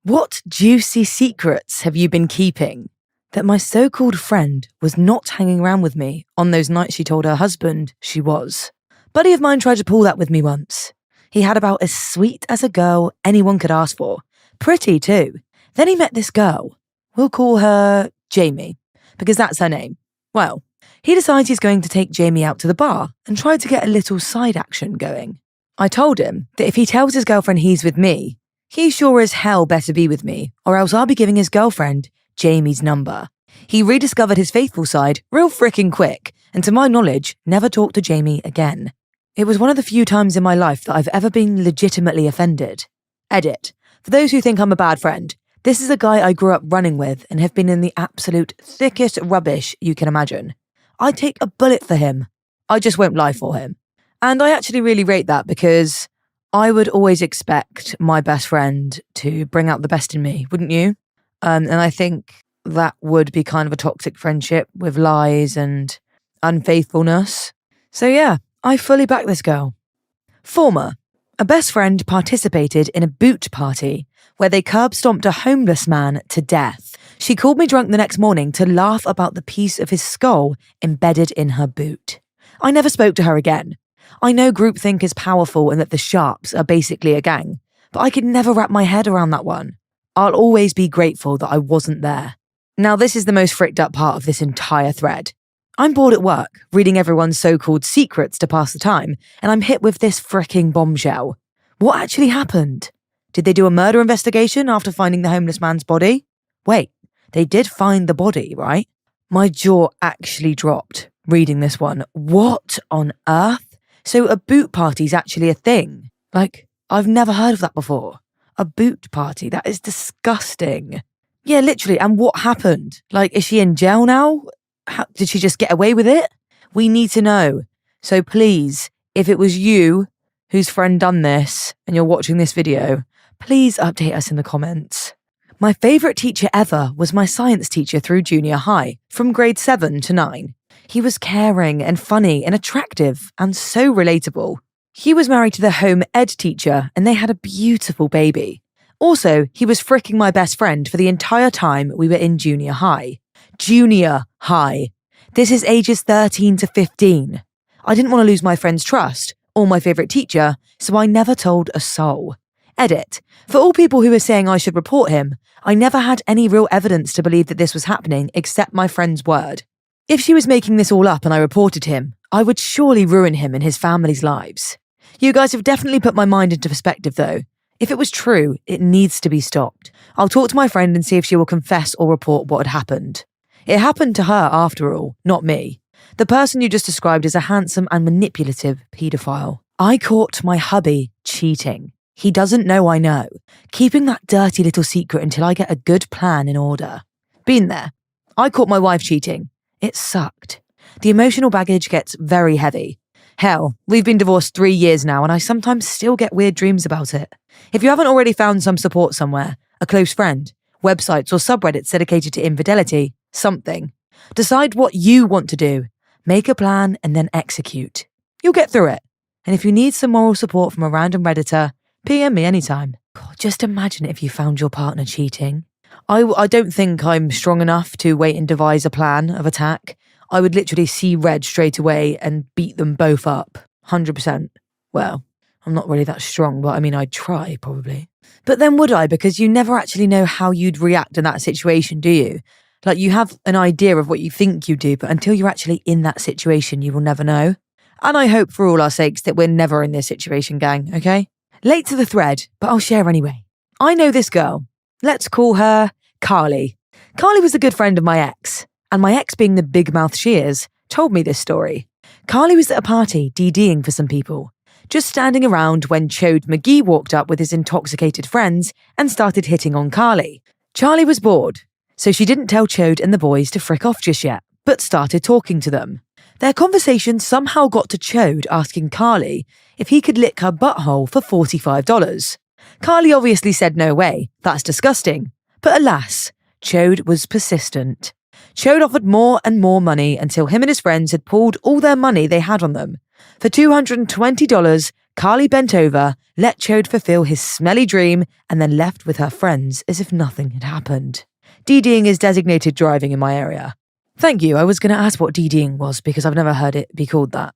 What juicy secrets have you been keeping that my so-called friend was not hanging around with me on those nights she told her husband she was? Buddy of mine tried to pull that with me once. He had about as sweet as a girl anyone could ask for. Pretty too. Then he met this girl. We'll call her Jamie, because that's her name. Well, he decides he's going to take Jamie out to the bar and try to get a little side action going. I told him that if he tells his girlfriend he's with me, he sure as hell better be with me, or else I'll be giving his girlfriend Jamie's number. He rediscovered his faithful side real frickin' quick, and to my knowledge, never talked to Jamie again. It was one of the few times in my life that I've ever been legitimately offended. Edit. For those who think I'm a bad friend, this is a guy I grew up running with and have been in the absolute thickest rubbish you can imagine. I'd take a bullet for him. I just won't lie for him. And I actually really rate that because I would always expect my best friend to bring out the best in me, wouldn't you? And I think that would be kind of a toxic friendship with lies and unfaithfulness. So yeah, I fully back this girl. Former. A best friend participated in a boot party where they curb stomped a homeless man to death. She called me drunk the next morning to laugh about the piece of his skull embedded in her boot. I never spoke to her again. I know groupthink is powerful and that the Sharps are basically a gang, but I could never wrap my head around that one. I'll always be grateful that I wasn't there. Now this is the most fricked up part of this entire thread. I'm bored at work, reading everyone's so-called secrets to pass the time, and I'm hit with this fricking bombshell. What actually happened? Did they do a murder investigation after finding the homeless man's body? Wait, they did find the body, right? My jaw actually dropped reading this one. What on earth? So a boot party's actually a thing? Like, I've never heard of that before. A boot party? That is disgusting. Yeah, literally. And what happened? Like, is she in jail now? Did she just get away with it? We need to know. So please, if it was you whose friend done this and you're watching this video, please update us in the comments. My favourite teacher ever was my science teacher through junior high, from grade 7 to 9. He was caring and funny and attractive and so relatable. He was married to the home ed teacher and they had a beautiful baby. Also, he was fricking my best friend for the entire time we were in junior high. Junior high. This is ages 13 to 15. I didn't want to lose my friend's trust or my favourite teacher, so I never told a soul. Edit. For all people who are saying I should report him, I never had any real evidence to believe that this was happening except my friend's word. If she was making this all up and I reported him, I would surely ruin him and his family's lives. You guys have definitely put my mind into perspective though. If it was true, it needs to be stopped. I'll talk to my friend and see if she will confess or report what had happened. It happened to her after all, not me. The person you just described is a handsome and manipulative paedophile. I caught my hubby cheating. He doesn't know I know. Keeping that dirty little secret until I get a good plan in order. Been there. I caught my wife cheating. It sucked. The emotional baggage gets very heavy. Hell, we've been divorced 3 years now and I sometimes still get weird dreams about it. If you haven't already found some support somewhere, a close friend, websites or subreddits dedicated to infidelity, something. Decide what you want to do. Make a plan and then execute. You'll get through it. And if you need some moral support from a random Redditor, PM me anytime. God, just imagine if you found your partner cheating. I don't think I'm strong enough to wait and devise a plan of attack. I would literally see red straight away and beat them both up. 100%. Well, I'm not really that strong, but I mean, I'd try probably. But then would I? Because you never actually know how you'd react in that situation, do you? Like you have an idea of what you think you do, but until you're actually in that situation, you will never know. And I hope for all our sakes that we're never in this situation, gang, okay? Late to the thread, but I'll share anyway. I know this girl. Let's call her Carly. Carly was a good friend of my ex, and my ex, being the big mouth she is, told me this story. Carly was at a party DDing for some people, just standing around when Chode McGee walked up with his intoxicated friends and started hitting on Carly. Charlie was bored, so she didn't tell Chode and the boys to frick off just yet, but started talking to them. Their conversation somehow got to Chode asking Carly if he could lick her butthole for $45. Carly obviously said no way, that's disgusting. But alas, Chode was persistent. Chode offered more and more money until him and his friends had pulled all their money they had on them. For $220, Carly bent over, let Chode fulfill his smelly dream, and then left with her friends as if nothing had happened. DDing is designated driving in my area. Thank you. I was going to ask what DDing was because I've never heard it be called that.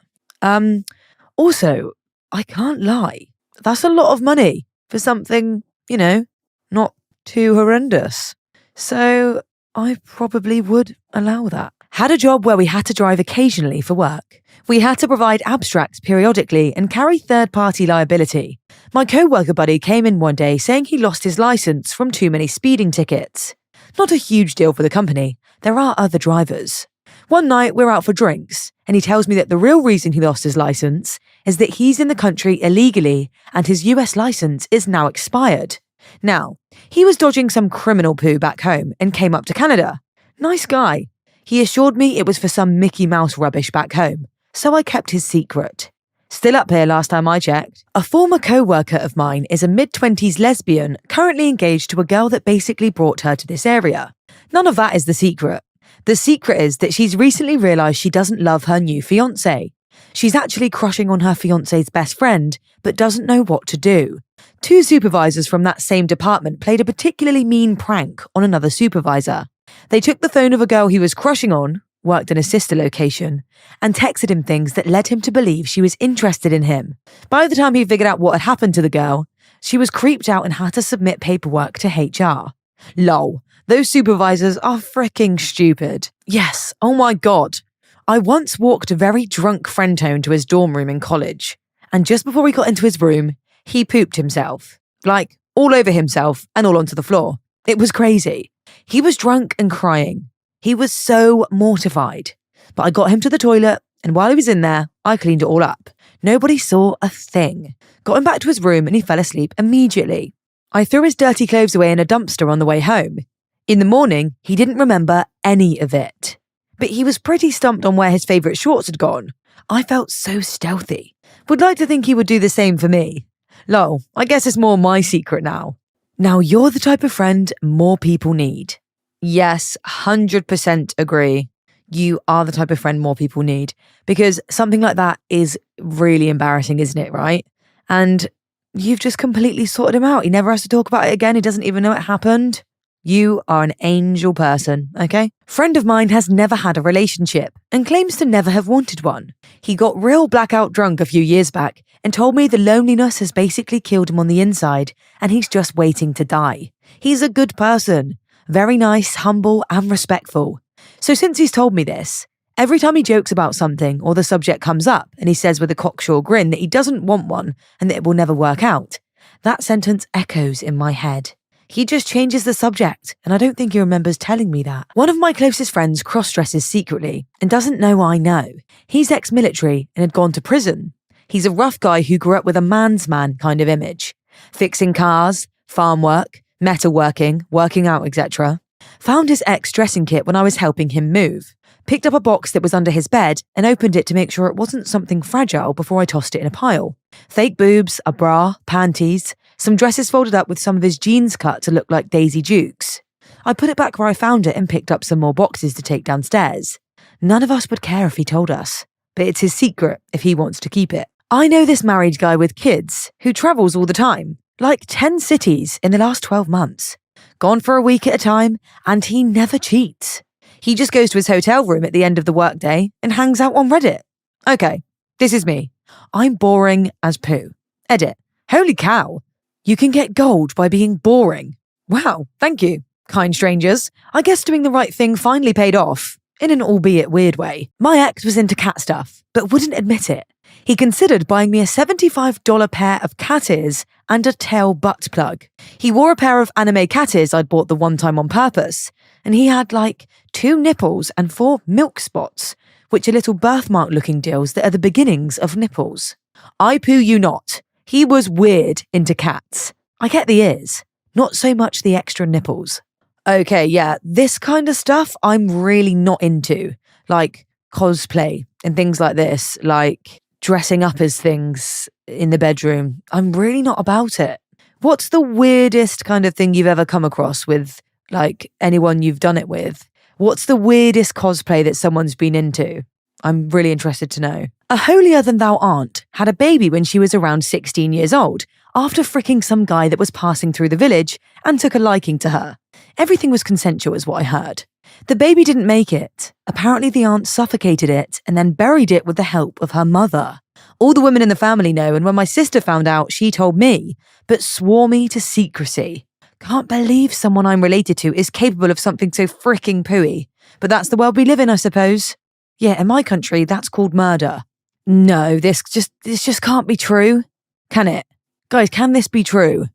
Also, I can't lie. That's a lot of money for something, not too horrendous. So I probably would allow that. Had a job where we had to drive occasionally for work. We had to provide abstracts periodically and carry third-party liability. My co-worker buddy came in one day saying he lost his license from too many speeding tickets. Not a huge deal for the company. There are other drivers. One night we're out for drinks and he tells me that the real reason he lost his license is that he's in the country illegally and his US license is now expired. Now, he was dodging some criminal poo back home and came up to Canada. Nice guy. He assured me it was for some Mickey Mouse rubbish back home, so I kept his secret. Still up here last time I checked. A former co-worker of mine is a mid-20s lesbian currently engaged to a girl that basically brought her to this area. None of that is the secret. The secret is that she's recently realised she doesn't love her new fiancé. She's actually crushing on her fiancé's best friend, but doesn't know what to do. 2 supervisors from that same department played a particularly mean prank on another supervisor. They took the phone of a girl he was crushing on, worked in a sister location, and texted him things that led him to believe she was interested in him. By the time he figured out what had happened to the girl, she was creeped out and had to submit paperwork to HR. Lol, those supervisors are freaking stupid. Yes, oh my god. I once walked a very drunk friend home to his dorm room in college, and just before we got into his room, he pooped himself. Like, all over himself and all onto the floor. It was crazy. He was drunk and crying. He was so mortified. But I got him to the toilet, and while he was in there, I cleaned it all up. Nobody saw a thing. Got him back to his room and he fell asleep immediately. I threw his dirty clothes away in a dumpster on the way home. In the morning, he didn't remember any of it. But he was pretty stumped on where his favourite shorts had gone. I felt so stealthy. Would like to think he would do the same for me. Lol, I guess it's more my secret now. Now you're the type of friend more people need. Yes, 100% agree. You are the type of friend more people need. Because something like that is really embarrassing, isn't it, right? And you've just completely sorted him out. He never has to talk about it again. He doesn't even know it happened. You are an angel person, okay? Friend of mine has never had a relationship and claims to never have wanted one. He got real blackout drunk a few years back and told me the loneliness has basically killed him on the inside and he's just waiting to die. He's a good person, very nice, humble and respectful. So since he's told me this, every time he jokes about something or the subject comes up and he says with a cocksure grin that he doesn't want one and that it will never work out, that sentence echoes in my head. He just changes the subject, and I don't think he remembers telling me that. One of my closest friends cross-dresses secretly and doesn't know I know. He's ex-military and had gone to prison. He's a rough guy who grew up with a man's man kind of image. Fixing cars, farm work, metalworking, working out, etc. Found his ex dressing kit when I was helping him move. Picked up a box that was under his bed and opened it to make sure it wasn't something fragile before I tossed it in a pile. Fake boobs, a bra, panties, some dresses folded up with some of his jeans cut to look like Daisy Dukes. I put it back where I found it and picked up some more boxes to take downstairs. None of us would care if he told us, but it's his secret if he wants to keep it. I know this married guy with kids who travels all the time, like 10 cities in the last 12 months. Gone for a week at a time, and he never cheats. He just goes to his hotel room at the end of the workday and hangs out on Reddit. Okay, this is me. I'm boring as poo. Edit. Holy cow. You can get gold by being boring. Wow, thank you, kind strangers. I guess doing the right thing finally paid off, in an albeit weird way. My ex was into cat stuff, but wouldn't admit it. He considered buying me a $75 pair of cat ears and a tail butt plug. He wore a pair of anime cat ears I'd bought the one time on purpose, and he had like 2 nipples and 4 milk spots, which are little birthmark looking deals that are the beginnings of nipples. I poo you not. He was weird into cats. I get the ears, not so much the extra nipples. Okay, yeah, this kind of stuff I'm really not into. Like cosplay and things like this, like dressing up as things in the bedroom. I'm really not about it. What's the weirdest kind of thing you've ever come across with, like, anyone you've done it with? What's the weirdest cosplay that someone's been into? I'm really interested to know. A holier-than-thou aunt had a baby when she was around 16 years old after fricking some guy that was passing through the village and took a liking to her. Everything was consensual is what I heard. The baby didn't make it. Apparently the aunt suffocated it and then buried it with the help of her mother. All the women in the family know, and when my sister found out, she told me, but swore me to secrecy. Can't believe someone I'm related to is capable of something so fricking pooey. But that's the world we live in, I suppose. Yeah, in my country, that's called murder. No, this just can't be true. Can it? Guys, can this be true?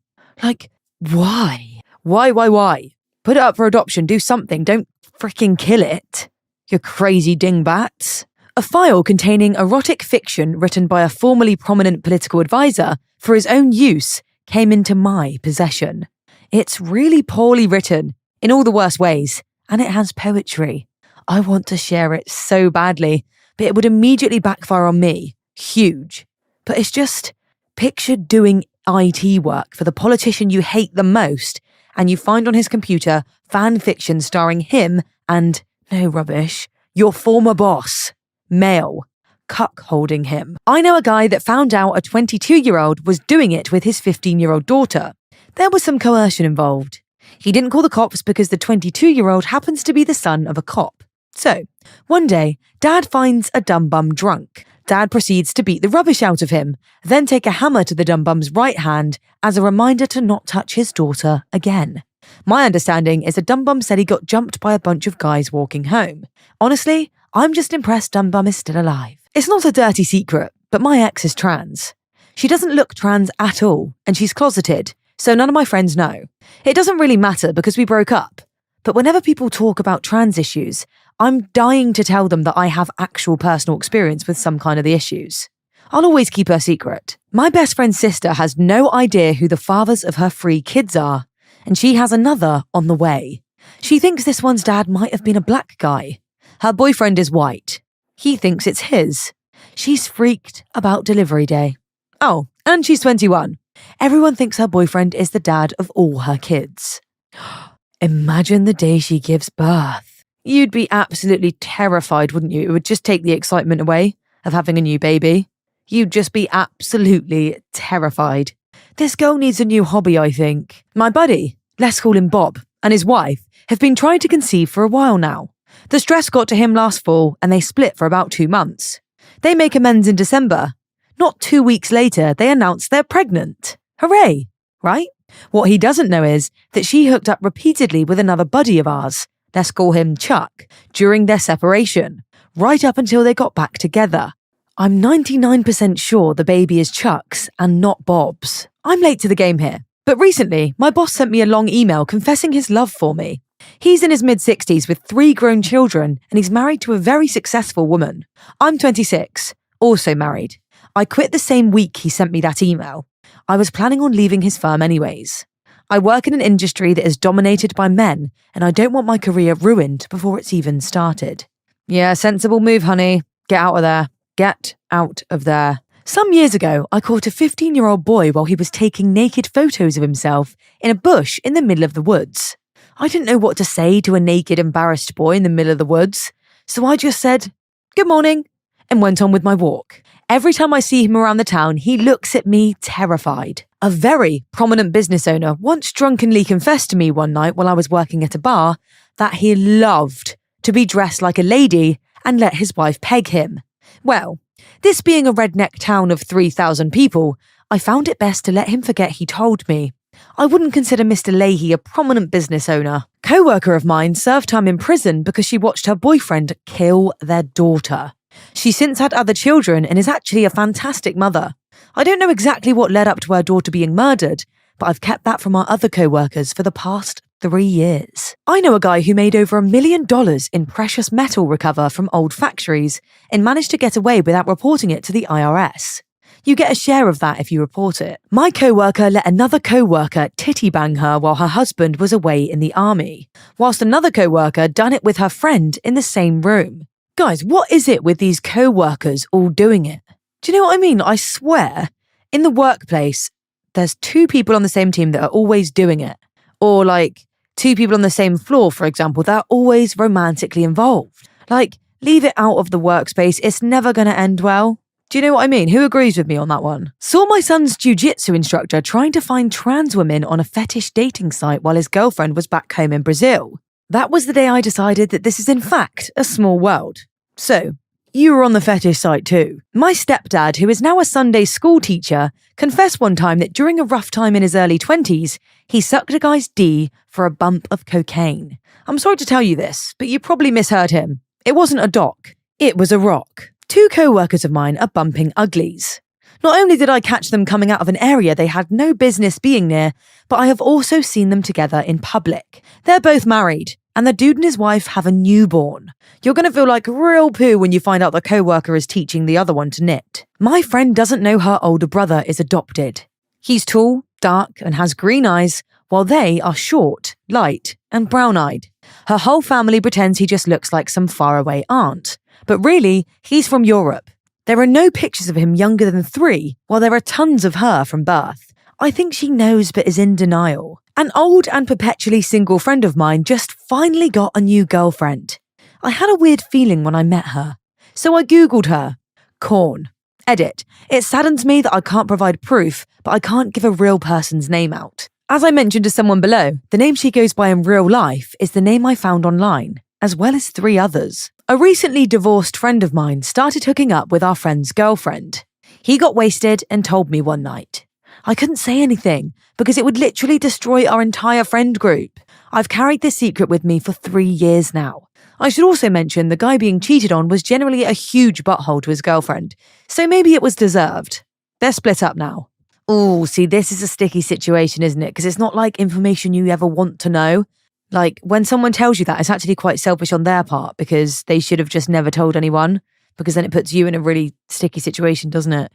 Like, why? Why? Put it up for adoption, do something, don't fricking kill it. You crazy dingbats. A file containing erotic fiction written by a formerly prominent political advisor for his own use came into my possession. It's really poorly written, in all the worst ways, and it has poetry. I want to share it so badly, but it would immediately backfire on me. Huge. But it's just, picture doing IT work for the politician you hate the most, and you find on his computer fan fiction starring him and, no rubbish, your former boss, male, cuckolding him. I know a guy that found out a 22-year-old was doing it with his 15-year-old daughter. There was some coercion involved. He didn't call the cops because the 22-year-old happens to be the son of a cop. So, one day, Dad finds a dumb bum drunk. Dad proceeds to beat the rubbish out of him, then take a hammer to the dumb bum's right hand as a reminder to not touch his daughter again. My understanding is the dumb bum said he got jumped by a bunch of guys walking home. Honestly, I'm just impressed dumb bum is still alive. It's not a dirty secret, but my ex is trans. She doesn't look trans at all, and she's closeted, so none of my friends know. It doesn't really matter because we broke up. But whenever people talk about trans issues, I'm dying to tell them that I have actual personal experience with some kind of the issues. I'll always keep her secret. My best friend's sister has no idea who the fathers of her 3 kids are, and she has another on the way. She thinks this one's dad might have been a black guy. Her boyfriend is white. He thinks it's his. She's freaked about delivery day. Oh, and she's 21. Everyone thinks her boyfriend is the dad of all her kids. Imagine the day she gives birth. You'd be absolutely terrified, wouldn't you? It would just take the excitement away of having a new baby. You'd just be absolutely terrified. This girl needs a new hobby, I think. My buddy, let's call him Bob, and his wife have been trying to conceive for a while now. The stress got to him last fall and they split for about 2 months. They make amends in December. Not 2 weeks later, they announce they're pregnant. Hooray, right? What he doesn't know is that she hooked up repeatedly with another buddy of ours, let's call him Chuck, during their separation, right up until they got back together. I'm 99% sure the baby is Chuck's and not Bob's. I'm late to the game here, but recently my boss sent me a long email confessing his love for me. He's in his mid-60s with 3 grown children and he's married to a very successful woman. I'm 26, also married. I quit the same week he sent me that email. I was planning on leaving his firm anyways. I work in an industry that is dominated by men and I don't want my career ruined before it's even started. Yeah, sensible move, honey. Get out of there. Get out of there. Some years ago, I caught a 15-year-old boy while he was taking naked photos of himself in a bush in the middle of the woods. I didn't know what to say to a naked, embarrassed boy in the middle of the woods, so I just said, "Good morning," and went on with my walk. Every time I see him around the town, he looks at me terrified. A very prominent business owner once drunkenly confessed to me one night while I was working at a bar that he loved to be dressed like a lady and let his wife peg him. Well, this being a redneck town of 3,000 people, I found it best to let him forget he told me. I wouldn't consider Mr. Leahy a prominent business owner. Co-worker of mine served time in prison because she watched her boyfriend kill their daughter. She's since had other children and is actually a fantastic mother. I don't know exactly what led up to her daughter being murdered, but I've kept that from our other co-workers for the past 3 years. I know a guy who made over $1 million in precious metal recover from old factories and managed to get away without reporting it to the IRS. You get a share of that if you report it. My co-worker let another co-worker titty bang her while her husband was away in the army, whilst another co-worker done it with her friend in the same room. Guys, what is it with these co-workers all doing it? Do you know what I mean? I swear, in the workplace, there's 2 people on the same team that are always doing it. Or like 2 people on the same floor, for example, that are always romantically involved. Like, Leave it out of the workspace, it's never going to end well. Do you know what I mean? Who agrees with me on that one? Saw my son's jiu-jitsu instructor trying to find trans women on a fetish dating site while his girlfriend was back home in Brazil. That was the day I decided that this is in fact a small world. So, you were on the fetish site too. My stepdad, who is now a Sunday school teacher, confessed one time that during a rough time in his early 20s, he sucked a guy's D for a bump of cocaine. I'm sorry to tell you this, but you probably misheard him. It wasn't a dock, it was a rock. 2 co-workers of mine are bumping uglies. Not only did I catch them coming out of an area they had no business being near, but I have also seen them together in public. They're both married, and the dude and his wife have a newborn. You're going to feel like real poo when you find out the co-worker is teaching the other one to knit. My friend doesn't know her older brother is adopted. He's tall, dark, and has green eyes, while they are short, light, and brown-eyed. Her whole family pretends he just looks like some faraway aunt. But really, he's from Europe. There are no pictures of him younger than 3, while there are tons of her from birth. I think she knows but is in denial. An old and perpetually single friend of mine just finally got a new girlfriend. I had a weird feeling when I met her. So I googled her. Corn. Edit. It saddens me that I can't provide proof, but I can't give a real person's name out. As I mentioned to someone below, the name she goes by in real life is the name I found online, as well as 3 others. A recently divorced friend of mine started hooking up with our friend's girlfriend. He got wasted and told me one night. I couldn't say anything because it would literally destroy our entire friend group. I've carried this secret with me for 3 years now. I should also mention the guy being cheated on was generally a huge butthole to his girlfriend, so maybe it was deserved. They're split up now. Ooh, see, this is a sticky situation, isn't it? Because it's not like information you ever want to know. Like, when someone tells you that, it's actually quite selfish on their part because they should have just never told anyone, because then it puts you in a really sticky situation, doesn't it?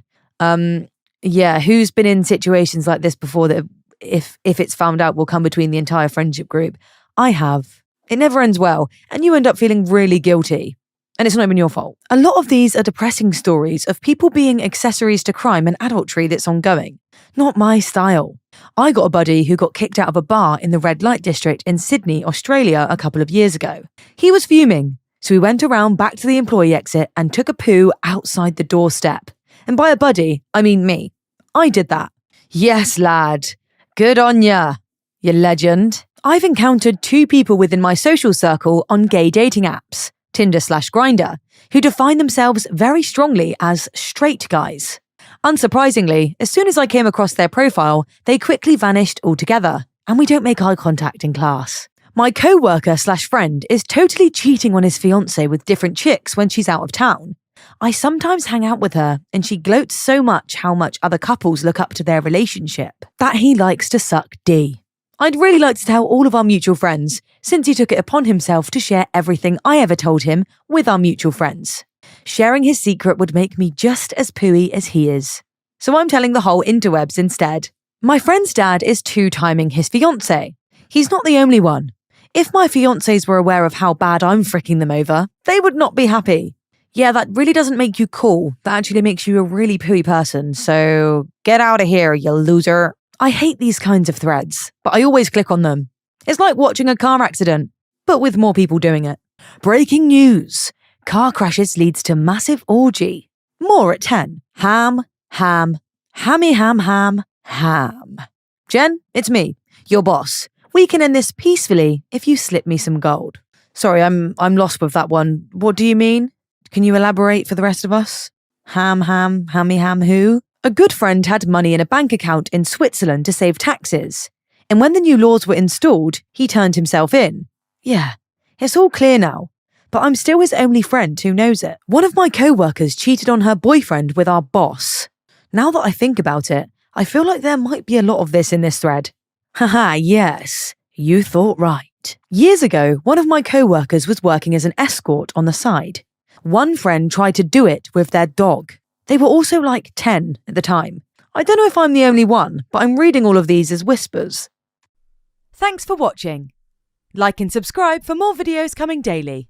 Yeah, who's been in situations like this before that if it's found out will come between the entire friendship group? I have. It never ends well, and you end up feeling really guilty. And it's not even your fault. A lot of these are depressing stories of people being accessories to crime and adultery that's ongoing. Not my style. I got a buddy who got kicked out of a bar in the red light district in Sydney, Australia a couple of years ago. He was fuming, so we went around back to the employee exit and took a poo outside the doorstep. And by a buddy, I mean me. I did that. Yes, lad. Good on ya, you legend. I've encountered 2 people within my social circle on gay dating apps, Tinder/Grindr, who define themselves very strongly as straight guys. Unsurprisingly, as soon as I came across their profile, they quickly vanished altogether, and we don't make eye contact in class. My co-worker/friend is totally cheating on his fiancé with different chicks when she's out of town. I sometimes hang out with her, and she gloats so much how much other couples look up to their relationship, that he likes to suck D. I'd really like to tell all of our mutual friends, since he took it upon himself to share everything I ever told him with our mutual friends. Sharing his secret would make me just as pooey as he is. So I'm telling the whole interwebs instead. My friend's dad is 2-timing his fiancé. He's not the only one. If my fiancés were aware of how bad I'm fricking them over, they would not be happy. Yeah, that really doesn't make you cool. That actually makes you a really pooey person. So get out of here, you loser. I hate these kinds of threads, but I always click on them. It's like watching a car accident, but with more people doing it. Breaking news. Car crashes leads to massive orgy. More at 10. Ham. Hammy ham. Jen, it's me, your boss. We can end this peacefully if you slip me some gold. Sorry, I'm lost with that one. What do you mean? Can you elaborate for the rest of us? Hammy ham who? A good friend had money in a bank account in Switzerland to save taxes. And when the new laws were installed, he turned himself in. Yeah, it's all clear now. But I'm still his only friend who knows it. One of my co-workers cheated on her boyfriend with our boss. Now that I think about it, I feel like there might be a lot of this in this thread. Haha, yes, you thought right. Years ago, one of my co-workers was working as an escort on the side. One friend tried to do it with their dog. They were also like 10 at the time. I don't know if I'm the only one, but I'm reading all of these as whispers. Thanks for watching. Like and subscribe for more videos coming daily.